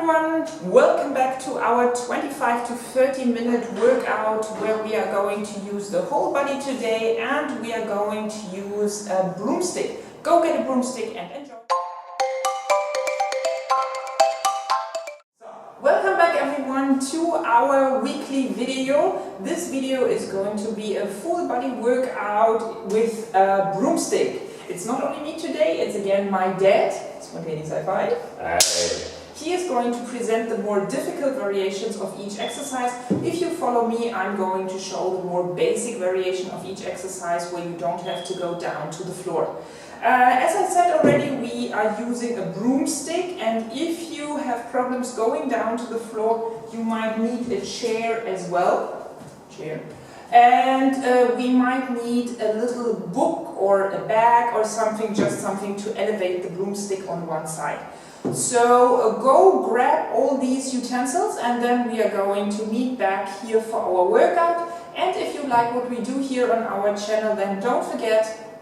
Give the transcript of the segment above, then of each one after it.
everyone, welcome back to our 25 to 30 minute workout where we are going to use the whole body today and we are going to use a broomstick. Go get a broomstick and enjoy. Welcome back everyone to our weekly video. This video is going to be a full body workout with a broomstick. It's not only me today, it's again my dad, Spontaneous High Five. Hey. He is going to present the more difficult variations of each exercise. If you follow me, I'm going to show the more basic variation of each exercise where you don't have to go down to the floor. As I said already, we are using a broomstick, and if you have problems going down to the floor, you might need a chair as well. And we might need a little book or a bag or something, just something to elevate the broomstick on one side. So go grab all these utensils and then we are going to meet back here for our workout. And if you like what we do here on our channel, then don't forget,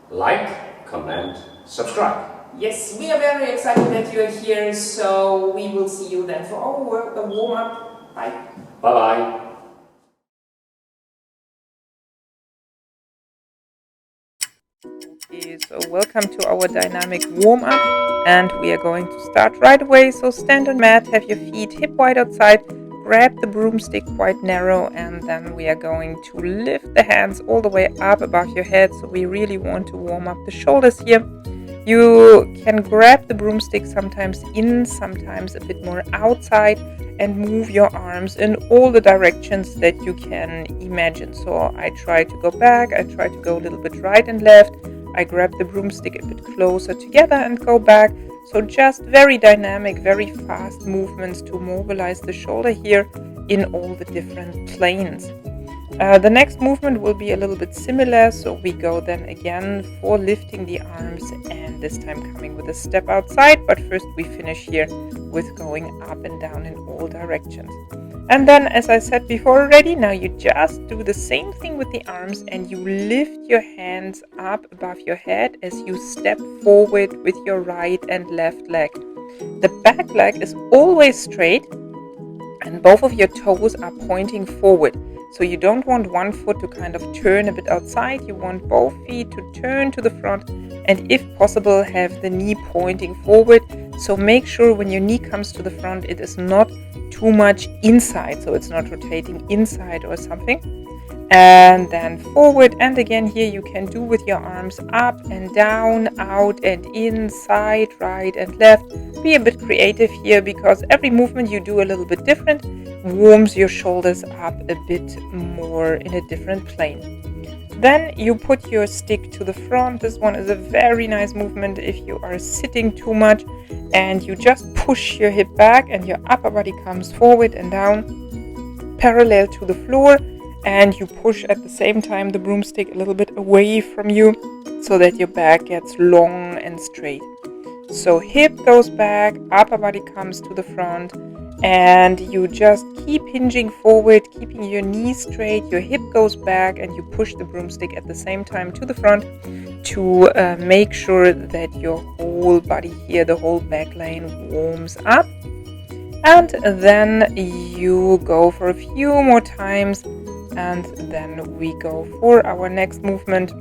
like, comment, subscribe. Yes, we are very excited that you are here, so we will see you then for our warm-up. Bye. Bye-bye. Okay, so welcome to our dynamic warm-up, and we are going to start right away. So stand on mat, have your feet hip wide outside, grab the broomstick quite narrow, and then we are going to lift the hands all the way up above your head. So we really want to warm up the shoulders here. You can grab the broomstick sometimes in, sometimes a bit more outside, and move your arms in all the directions that you can imagine. So I try to go back, I try to go a little bit right and left. I grab the broomstick a bit closer together and go back. So just very dynamic, very fast movements to mobilize the shoulder here in all the different planes. The next movement will be a little bit similar. So we go then again for lifting the arms, and this time coming with a step outside. But first we finish here with going up and down in all directions. And then, as I said before already, now you just do the same thing with the arms and you lift your hands up above your head as you step forward with your right and left leg. The back leg is always straight and both of your toes are pointing forward. So you don't want one foot to kind of turn a bit outside. You want both feet to turn to the front and, if possible, have the knee pointing forward. So make sure when your knee comes to the front, it is not too much inside, so it's not rotating inside or something. And then forward, and again here you can do with your arms up and down, out and in, side, right and left. Be a bit creative here, because every movement you do a little bit different warms your shoulders up a bit more in a different plane. Then you put your stick to the front. This one is a very nice movement if you are sitting too much, and you just push your hip back and your upper body comes forward and down parallel to the floor, and you push at the same time the broomstick a little bit away from you so that your back gets long and straight. So hip goes back, upper body comes to the front, and you just keep hinging forward, keeping your knees straight, your hip goes back, and you push the broomstick at the same time to the front to make sure that your whole body here, the whole back line, warms up. And then you go for a few more times, and then we go for our next movement,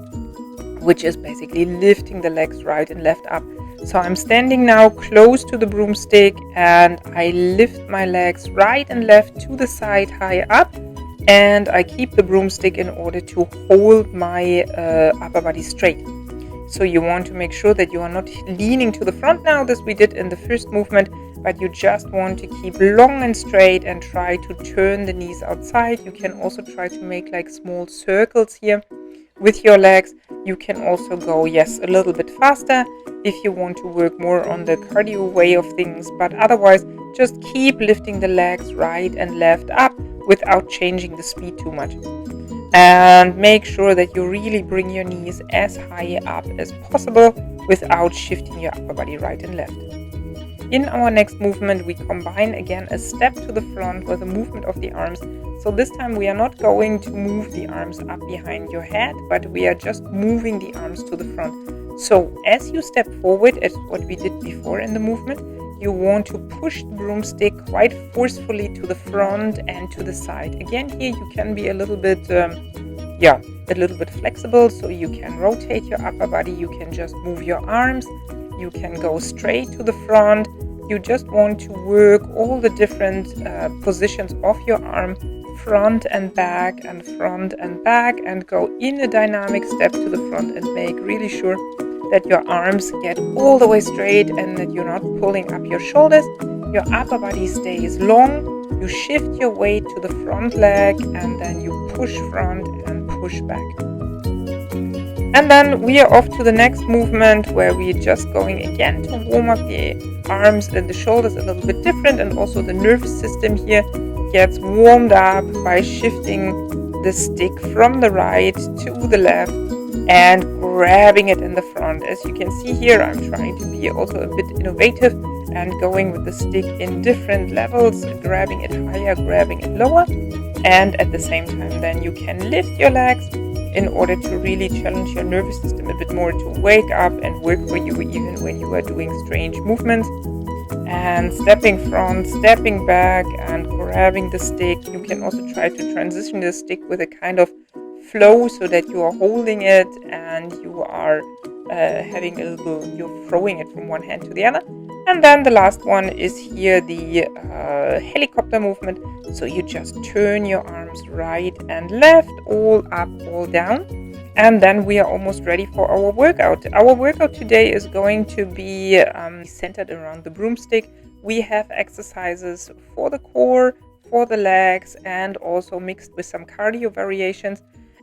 which is basically lifting the legs right and left up. So I'm standing now close to the broomstick and I lift my legs right and left to the side high up, and I keep the broomstick in order to hold my upper body straight. So you want to make sure that you are not leaning to the front now, as we did in the first movement, but you just want to keep long and straight and try to turn the knees outside. You can also try to make like small circles here with your legs. You can also go, yes, a little bit faster if you want to work more on the cardio way of things, but otherwise just keep lifting the legs right and left up without changing the speed too much. And make sure that you really bring your knees as high up as possible without shifting your upper body right and left. In our next movement, we combine again a step to the front with a movement of the arms. So this time we are not going to move the arms up behind your head, but we are just moving the arms to the front. So as you step forward, as what we did before in the movement, you want to push the broomstick quite forcefully to the front and to the side. Again, here you can be a little bit flexible, so you can rotate your upper body, you can just move your arms, you can go straight to the front. You just want to work all the different positions of your arm, front and back and front and back, and go in a dynamic step to the front and make really sure that your arms get all the way straight and that you're not pulling up your shoulders. Your upper body stays long. You shift your weight to the front leg and then you push front and push back. And then we are off to the next movement where we're just going again to warm up the arms and the shoulders a little bit different, and also the nervous system here gets warmed up by shifting the stick from the right to the left and grabbing it in the front. As you can see here, I'm trying to be also a bit innovative and going with the stick in different levels, grabbing it higher, grabbing it lower, and at the same time then you can lift your legs in order to really challenge your nervous system a bit more, to wake up and work for you even when you are doing strange movements. And stepping front, stepping back, and grabbing the stick. You can also try to transition the stick with a kind of flow so that you are holding it and you are you're throwing it from one hand to the other. And then the last one is here the helicopter movement. So you just turn your arms right and left, all up, all down. And then we are almost ready for our workout. Our workout today is going to be centered around the broomstick. We have exercises for the core, for the legs, and also mixed with some cardio variations.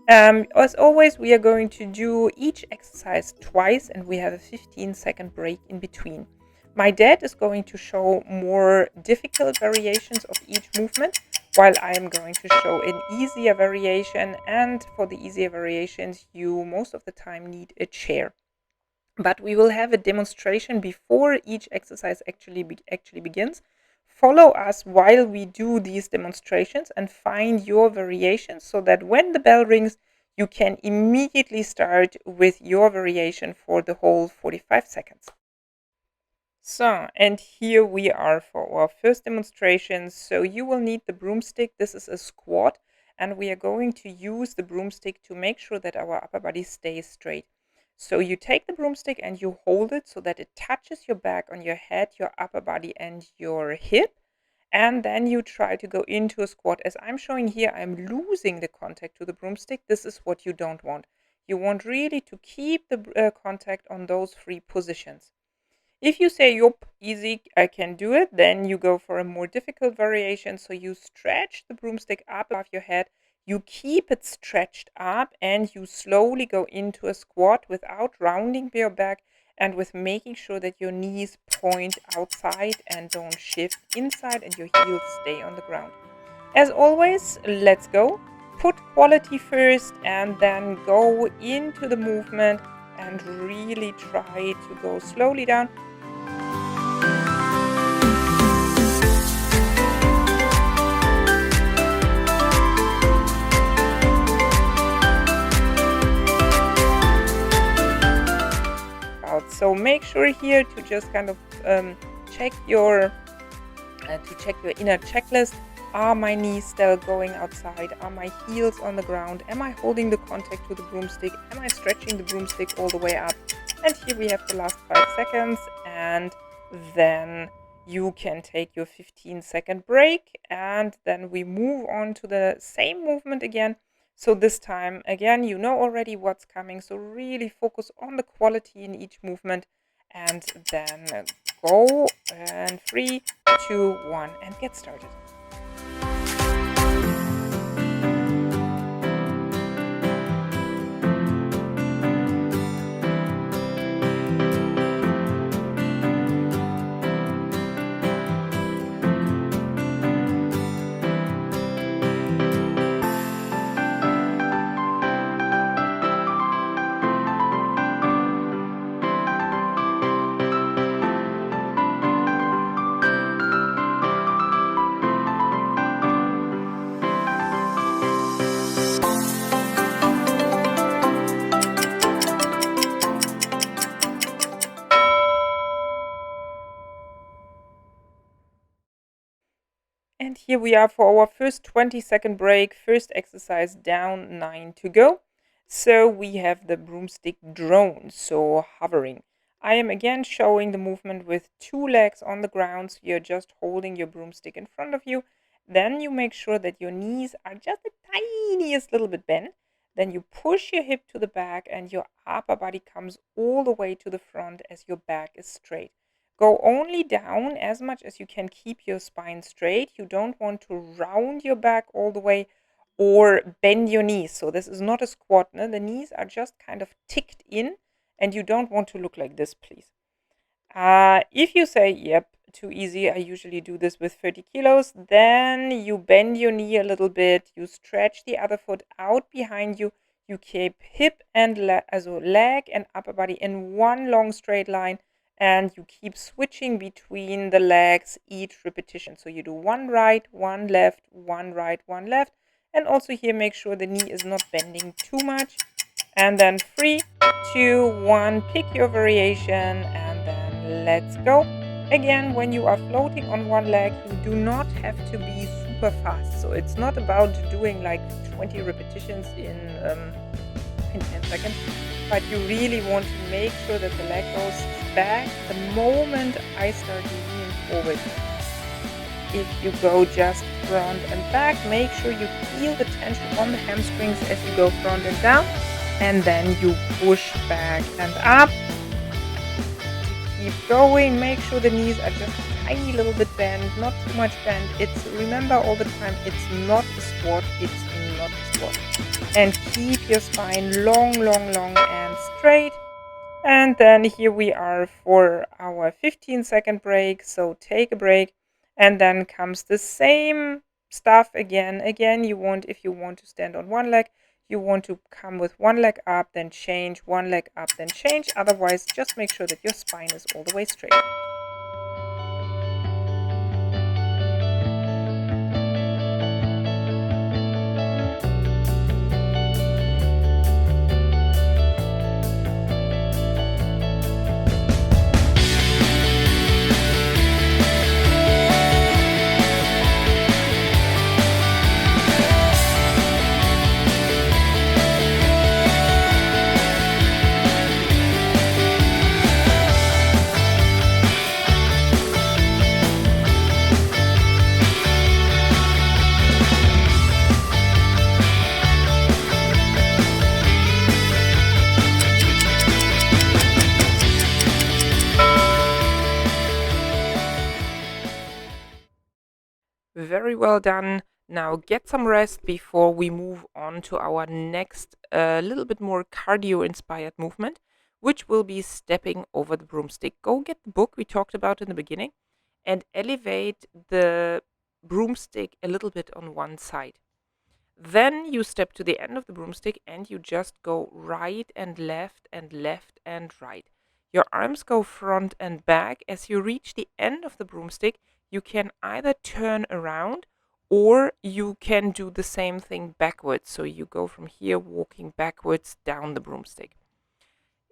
As always, we are going to do each exercise twice, and we have a 15-second break in between. My dad is going to show more difficult variations of each movement, while I am going to show an easier variation. And for the easier variations, you most of the time need a chair. But we will have a demonstration before each exercise actually begins. Follow us while we do these demonstrations and find your variations so that when the bell rings, you can immediately start with your variation for the whole 45 seconds. So, and here we are for our first demonstration. So you will need the broomstick. This is a squat, and we are going to use the broomstick to make sure that our upper body stays straight. So you take the broomstick and you hold it so that it touches your back on your head, your upper body, and your hip. And then you try to go into a squat. As I'm showing here, I'm losing the contact to the broomstick. This is what you don't want. You want really to keep the contact on those three positions. If you say, yup, easy, I can do it, then you go for a more difficult variation. So you stretch the broomstick up above your head, you keep it stretched up, and you slowly go into a squat without rounding your back and with making sure that your knees point outside and don't shift inside and your heels stay on the ground. As always, let's go. Put quality first and then go into the movement and really try to go slowly down. So make sure here to just kind of check your inner checklist. Are my knees still going outside? Are my heels on the ground? Am I holding the contact to the broomstick? Am I stretching the broomstick all the way up? And here we have the last 5 seconds, and then you can take your 15-second break, and then we move on to the same movement again. So this time, again, you know already what's coming, so really focus on the quality in each movement, and then go, and 3, 2, 1, and get started. And here we are for our first 20-second break. First exercise down, 9 to go. So we have the broomstick drone, so hovering. I am again showing the movement with 2 legs on the ground. So you're just holding your broomstick in front of you. Then you make sure that your knees are just the tiniest little bit bent. Then you push your hip to the back and your upper body comes all the way to the front as your back is straight. Go only down as much as you can keep your spine straight. You don't want to round your back all the way or bend your knees. So this is not a squat. No? The knees are just kind of ticked in and you don't want to look like this, please. If you say, yep, too easy, I usually do this with 30 kilos, then you bend your knee a little bit, you stretch the other foot out behind you, you keep hip and leg and upper body in one long straight line, and you keep switching between the legs each repetition. So you do one right, one left, one right, one left, and also here make sure the knee is not bending too much. And then 3, 2, 1, pick your variation, and then let's go. Again, when you are floating on one leg, you do not have to be super fast. So it's not about doing like 20 repetitions in 10 seconds, but you really want to make sure that the leg goes back the moment I start leaning forward. If you go just front and back, make sure you feel the tension on the hamstrings as you go front and down. And then you push back and up. Keep going. Make sure the knees are just a tiny little bit bent, not too much bent. Remember all the time, it's not a squat. It's not a squat. And keep your spine long, long, long and straight. And then here we are for our 15-second break. So take a break. And then comes the same stuff again. Again, if you want to stand on one leg, you want to come with one leg up, then change, one leg up, then change. Otherwise, just make sure that your spine is all the way straight. Very well done. Now get some rest before we move on to our next little bit more cardio-inspired movement, which will be stepping over the broomstick. Go get the book we talked about in the beginning and elevate the broomstick a little bit on one side. Then you step to the end of the broomstick and you just go right and left and left and right. Your arms go front and back. As you reach the end of the broomstick, you can either turn around or you can do the same thing backwards. So you go from here walking backwards down the broomstick.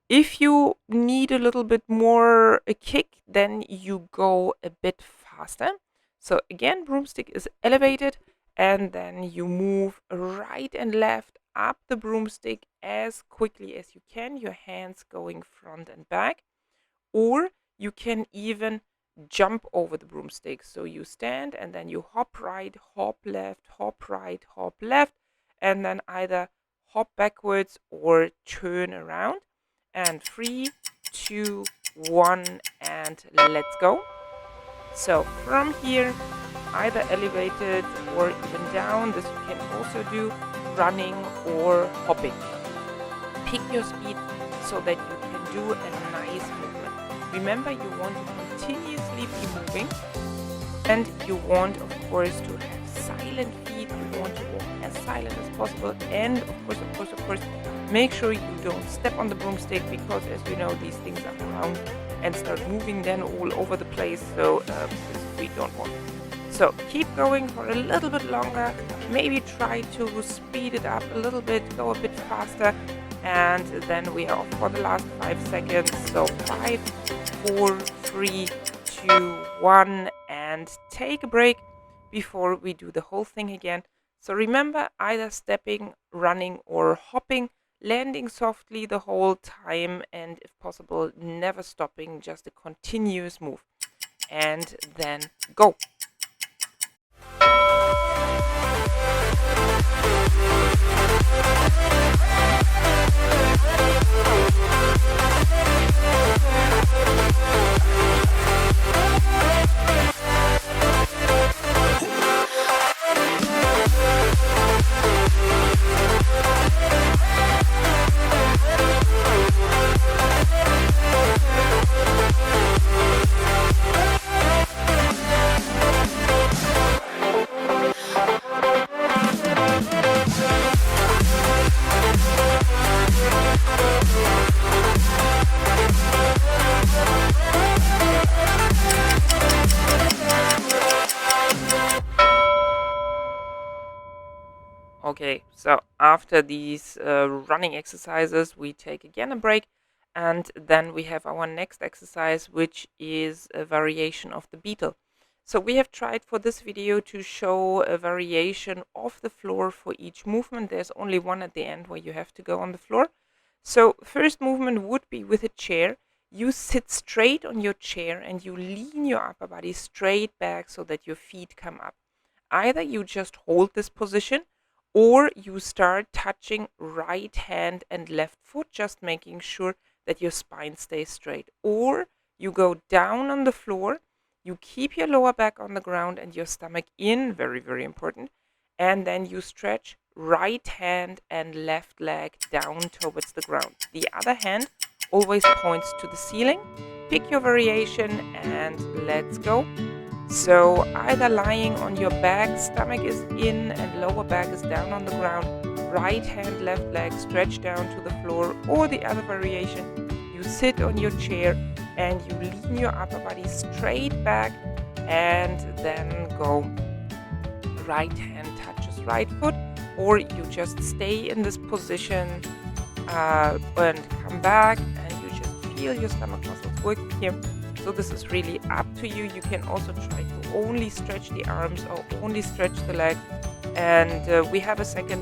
If you need a little bit more a kick, then you go a bit faster. So again, broomstick is elevated and then you move right and left up the broomstick as quickly as you can, your hands going front and back. Or you can even jump over the broomstick. So you stand and then you hop right, hop left, hop right, hop left, and then either hop backwards or turn around. And 3, 2, 1, and let's go. So from here, either elevated or even down. This you can also do running or hopping. Pick your speed so that you can do a nice movement. Remember, you want to continuously be moving, and you want, of course, to have silent feet. You want to walk as silent as possible, and of course, make sure you don't step on the broomstick because, as you know, these things are round and start moving then all over the place. So we don't want. So keep going for a little bit longer. Maybe try to speed it up a little bit, go a bit faster, and then we are off for the last 5 seconds. So 5, 4, 3, 2, 1, and take a break before we do the whole thing again. So remember, either stepping, running, or hopping, landing softly the whole time, and if possible, never stopping, just a continuous move. And then go. Okay, so after these running exercises, we take again a break, and then we have our next exercise, which is a variation of the beetle. So we have tried for this video to show a variation of the floor for each movement. There's only one at the end where you have to go on the floor. So first movement would be with a chair. You sit straight on your chair and you lean your upper body straight back so that your feet come up. Either you just hold this position, or you start touching right hand and left foot, just making sure that your spine stays straight. Or you go down on the floor, you keep your lower back on the ground and your stomach in, very, very important. And then you stretch right hand and left leg down towards the ground. The other hand always points to the ceiling. Pick your variation and let's go. So either lying on your back, stomach is in and lower back is down on the ground, right hand, left leg stretch down to the floor, or the other variation, you sit on your chair and you lean your upper body straight back and then go. Right hand touches right foot, or you just stay in this position and come back and you just feel your stomach muscles working here. So this is really up to you. You can also try to only stretch the arms or only stretch the legs. And we have a second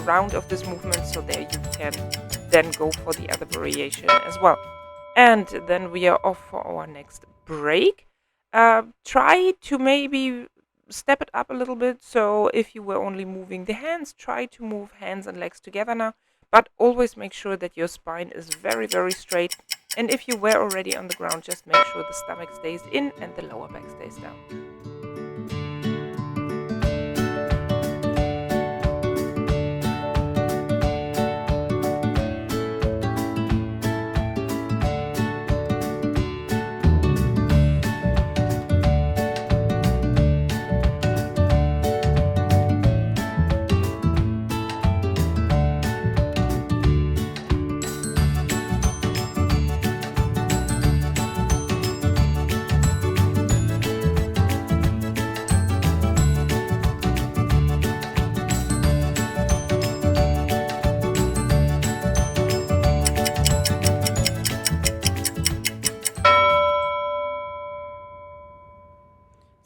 round of this movement, so there you can then go for the other variation as well. And then we are off for our next break. Try to maybe step it up a little bit. So if you were only moving the hands, try to move hands and legs together now. But always make sure that your spine is very, very straight. And if you were already on the ground, just make sure the stomach stays in and the lower back stays down.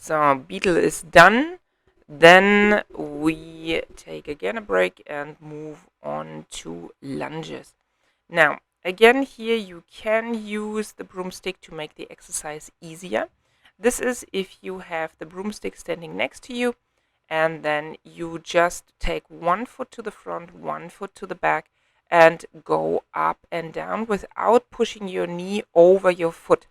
So beetle is done. Then we take again a break and move on to lunges. Now, again here you can use the broomstick to make the exercise easier. This is if you have the broomstick standing next to you, and then you just take one foot to the front, one foot to the back, and go up and down without pushing your knee over your foot.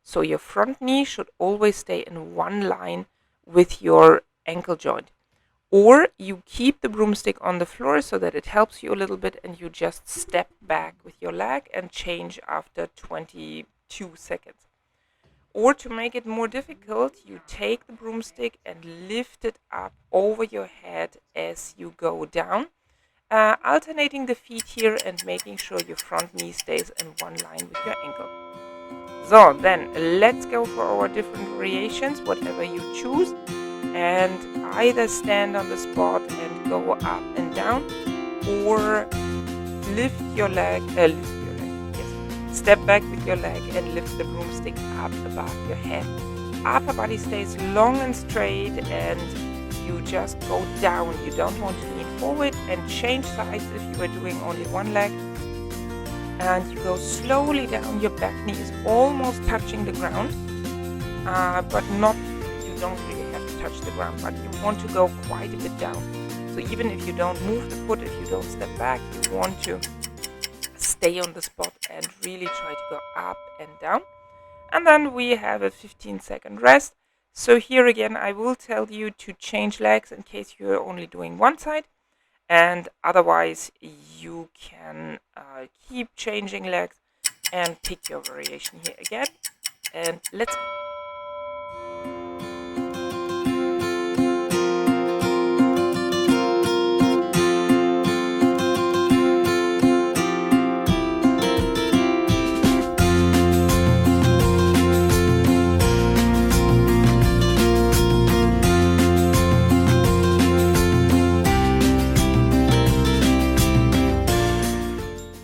So your front knee should always stay in one line with your ankle joint. Or you keep the broomstick on the floor so that it helps you a little bit, and you just step back with your leg and change after 22 seconds. Or to make it more difficult, you take the broomstick and lift it up over your head as you go down, alternating the feet here and making sure your front knee stays in one line with your ankle. So then let's go for our different variations, whatever you choose, and either stand on the spot and go up and down, or lift your leg, yes. Step back with your leg and lift the broomstick up above your head. upper body stays long and straight, and you just go down. You don't want to lean forward and change sides if you are doing only one leg. And you go slowly down. Your back knee is almost touching the ground, but not, you don't really have to touch the ground, but you want to go quite a bit down. So even if you don't move the foot, if you don't step back, you want to stay on the spot and really try to go up and down. And then we have a 15-second rest. So here again, I will tell you to change legs in case you're only doing one side. And otherwise, you can keep changing legs and pick your variation here again. And let's go.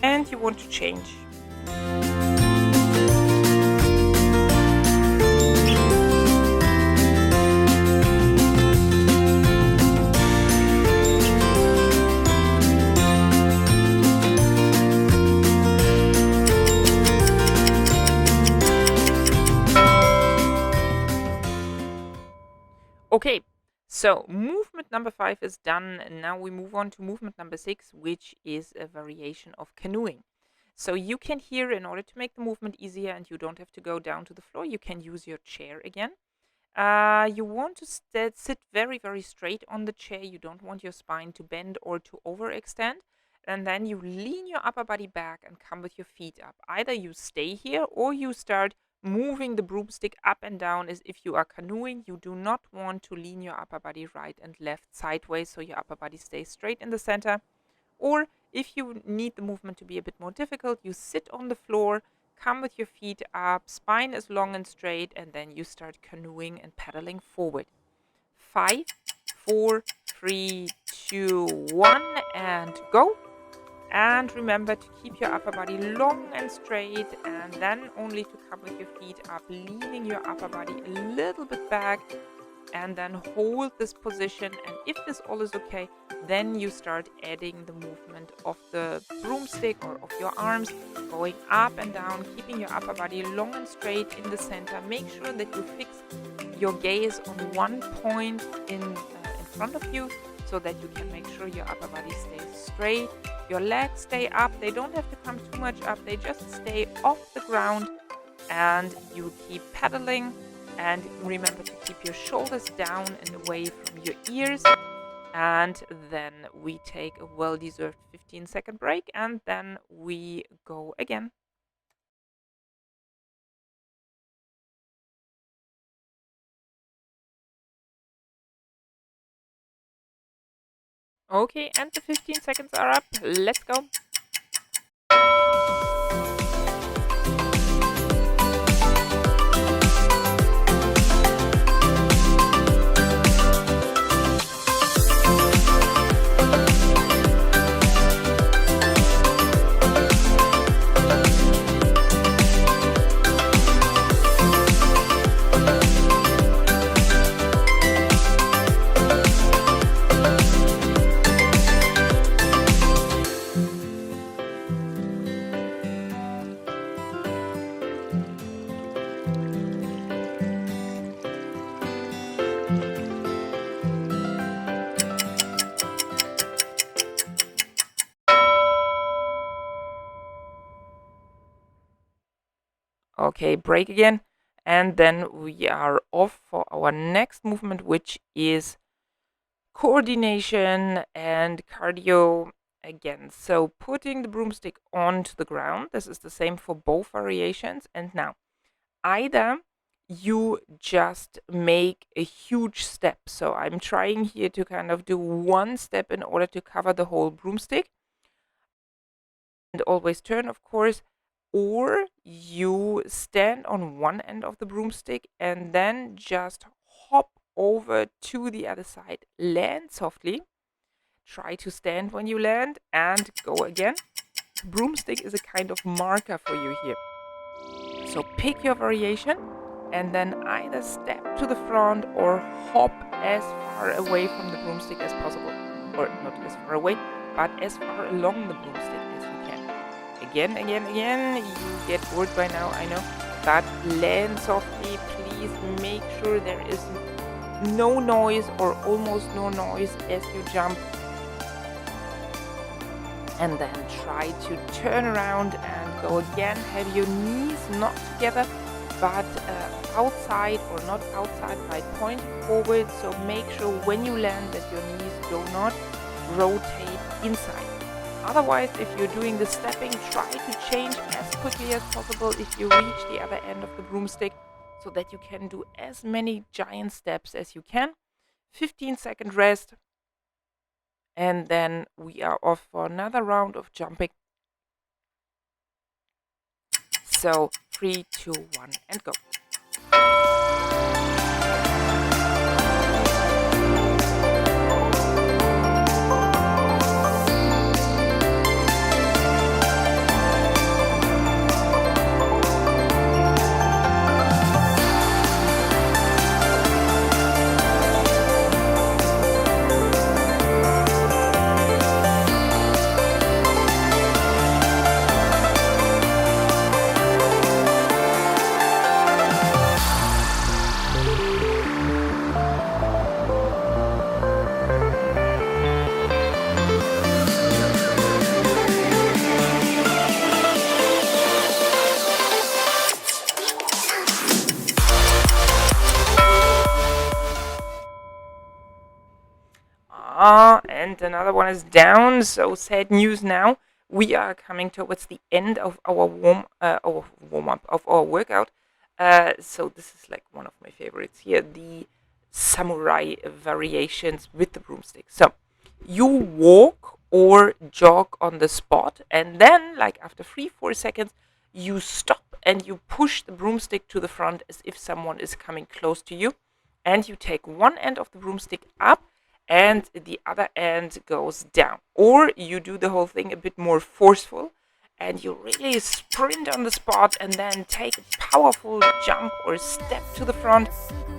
And you want to change. Okay, so movement number 5 is done. Now we move on to movement number 6, which is a variation of canoeing. So you can here, in order to make the movement easier and you don't have to go down to the floor, you can use your chair again. You want to sit very, very straight on the chair. You don't want your spine to bend or to overextend. And then you lean your upper body back and come with your feet up. Either you stay here or you start moving the broomstick up and down as if you are canoeing. You do not want to lean your upper body right and left sideways so your upper body stays straight in the center. Or if you need the movement to be a bit more difficult, you sit on the floor, come with your feet up, spine is long and straight, and then you start canoeing and pedaling forward. 5, 4, 3, 2, 1, and go. And remember to keep your upper body long and straight, and then only to come with your feet up, leaning your upper body a little bit back, and then hold this position. And if this all is okay, then you start adding the movement of the broomstick or of your arms, going up and down, keeping your upper body long and straight in the center. Make sure that you fix your gaze on one point in front of you, so that you can make sure your upper body stays straight. Your legs stay up. They don't have to come too much up. They just stay off the ground, and you keep pedaling. And remember to keep your shoulders down and away from your ears. And then we take a well-deserved 15-second break, and then we go again. Okay, and the 15 seconds are up. Let's go. Okay, break again. And then we are off for our next movement, which is coordination and cardio again. So putting the broomstick onto the ground. This is the same for both variations. And now, either you just make a huge step. So I'm trying here to kind of do one step in order to cover the whole broomstick. And always turn, of course. Or you stand on one end of the broomstick and then just hop over to the other side. Land softly. Try to stand when you land and go again. Broomstick is a kind of marker for you here. So pick your variation and then either step to the front or hop as far away from the broomstick as possible. Or not as far away, but as far along the broomstick as you can. Again. You get bored by now, I know. But land softly, please make sure there is no noise or almost no noise as you jump. And then try to turn around and go again. Have your knees not together, but outside or not outside, by pointing forward. So make sure when you land that your knees do not rotate inside. Otherwise, if you're doing the stepping, try to change as quickly as possible if you reach the other end of the broomstick, so that you can do as many giant steps as you can. 15-second rest. And then we are off for another round of jumping. So 3, 2, 1, and go. And another one is down, so sad news now. We are coming towards the end of our warm-up, of our workout. So this is like one of my favorites here, the samurai variations with the broomstick. So you walk or jog on the spot, and then like after 3-4 seconds, you stop and you push the broomstick to the front as if someone is coming close to you, and you take one end of the broomstick up and the other end goes down. Or you do the whole thing a bit more forceful and you really sprint on the spot and then take a powerful jump or step to the front.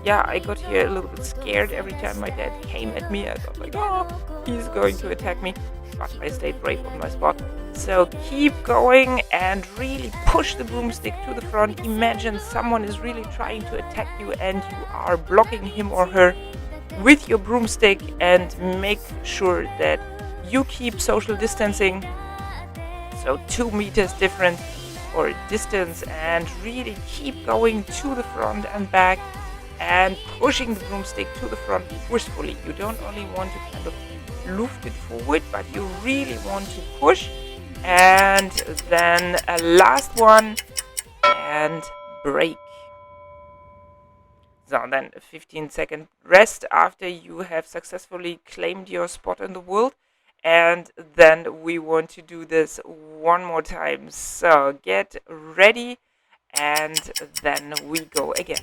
Yeah, I got here a little bit scared every time my dad came at me. I thought like, oh, he's going to attack me. But I stayed brave on my spot. So keep going and really push the broomstick to the front. Imagine someone is really trying to attack you and you are blocking him or her with your broomstick, and make sure that you keep social distancing, so 2 meters difference or distance, and really keep going to the front and back and pushing the broomstick to the front forcefully. You don't only want to kind of lift it forward, but you really want to push. And then a last one and break. So then a 15-second rest after you have successfully claimed your spot in the world. And then we want to do this one more time. So get ready and then we go again.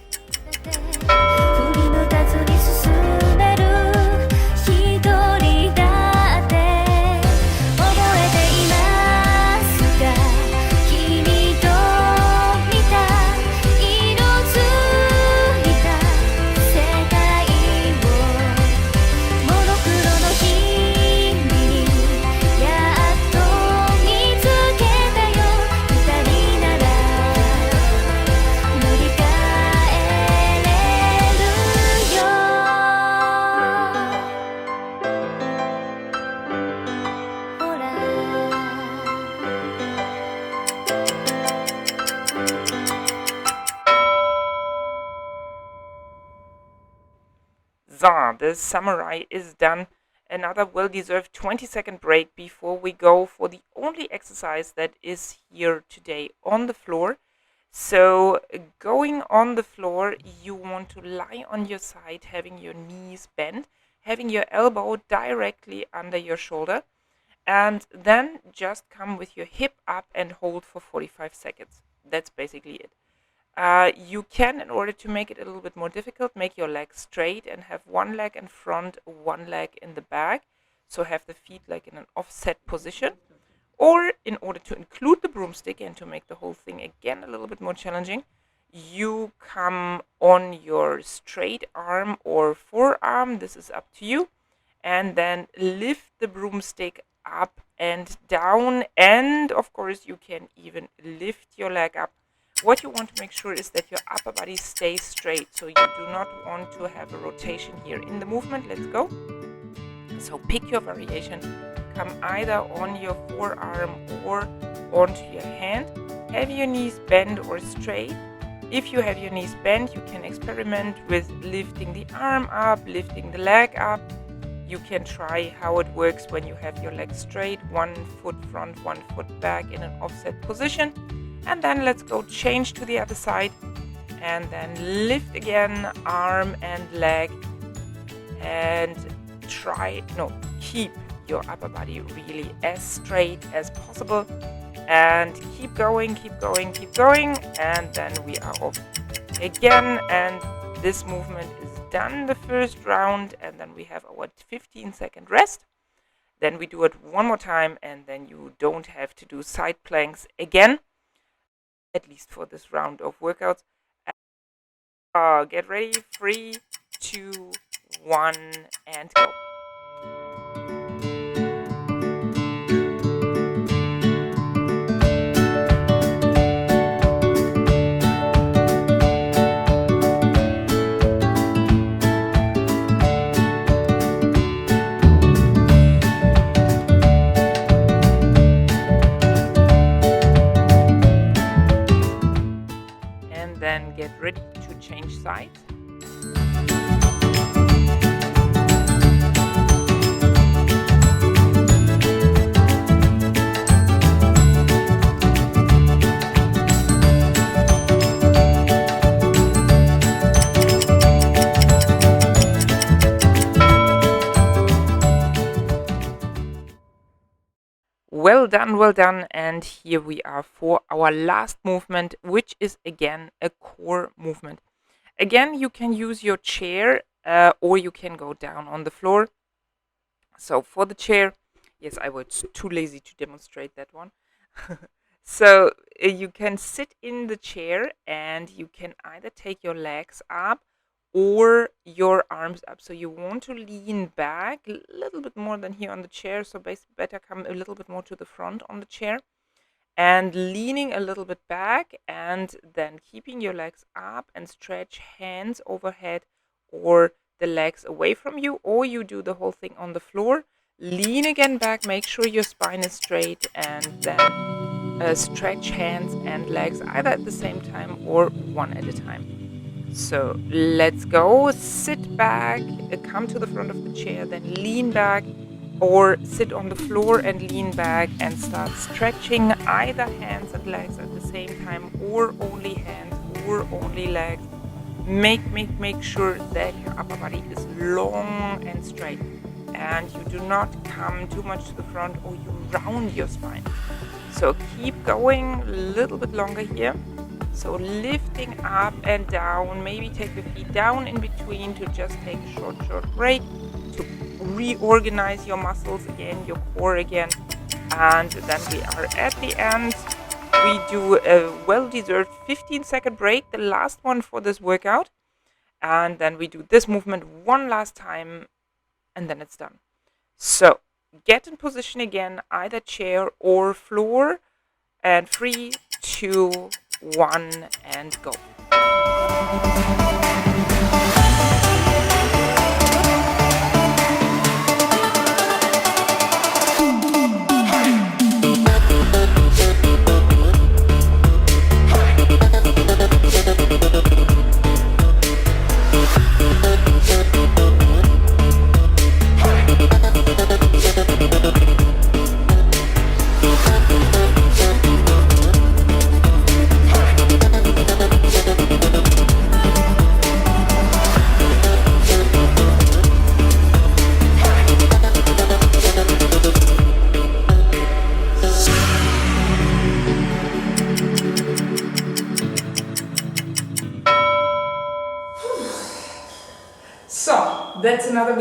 The samurai is done. Another well-deserved 20-second break before we go for the only exercise that is here today on the floor. So going on the floor, you want to lie on your side, having your knees bent, having your elbow directly under your shoulder, and then just come with your hip up and hold for 45 seconds. That's basically it. You can, in order to make it a little bit more difficult, make your legs straight and have one leg in front, one leg in the back. So have the feet like in an offset position. Or in order to include the broomstick and to make the whole thing again a little bit more challenging, you come on your straight arm or forearm, this is up to you, and then lift the broomstick up and down, and of course you can even lift your leg up. What you want to make sure is that your upper body stays straight, so you do not want to have a rotation here in the movement. Let's go. So pick your variation, come either on your forearm or onto your hand. Have your knees bent or straight. If you have your knees bent, you can experiment with lifting the arm up, lifting the leg up. You can try how it works when you have your legs straight, 1 foot front, 1 foot back in an offset position. And then let's go change to the other side and then lift again, arm and leg, and keep your upper body really as straight as possible, and keep going, and then we are off again, and this movement is done the first round, and then we have our 15-second rest. Then we do it one more time, and then you don't have to do side planks again, at least for this round of workouts. Get ready, 3, 2, 1, and go. Then get ready to change sides. Well done, and here we are for our last movement, which is again a core movement. Again, you can use your chair or you can go down on the floor. So for the chair, yes, I was too lazy to demonstrate that one. So you can sit in the chair and you can either take your legs up or your arms up. So you want to lean back a little bit more than here on the chair. So basically better come a little bit more to the front on the chair and leaning a little bit back, and then keeping your legs up and stretch hands overhead or the legs away from you, or you do the whole thing on the floor. Lean again back, make sure your spine is straight, and then stretch hands and legs either at the same time or one at a time. So let's go. Sit back, come to the front of the chair, then lean back, or sit on the floor and lean back and start stretching either hands and legs at the same time, or only hands or only legs. Make sure that your upper body is long and straight, and you do not come too much to the front or you round your spine. So keep going a little bit longer here. So lifting up and down, maybe take the feet down in between to just take a short break to reorganize your muscles again, your core again. And then we are at the end. We do a well-deserved 15-second break, the last one for this workout. And then we do this movement one last time, and then it's done. So get in position again, either chair or floor, and 3, 2, 1, and go. So, that's another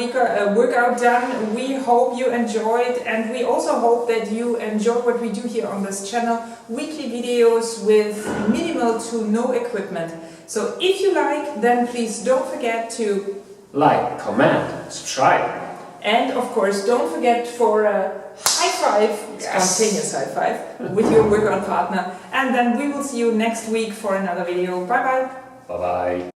workout done. We hope you enjoyed, and we also hope that you enjoy what we do here on this channel. Weekly videos with minimal to no equipment. So if you like, then please don't forget to like, comment, subscribe. And of course, don't forget for a high five, spontaneous high five, with your workout partner. And then we will see you next week for another video. Bye bye. Bye bye.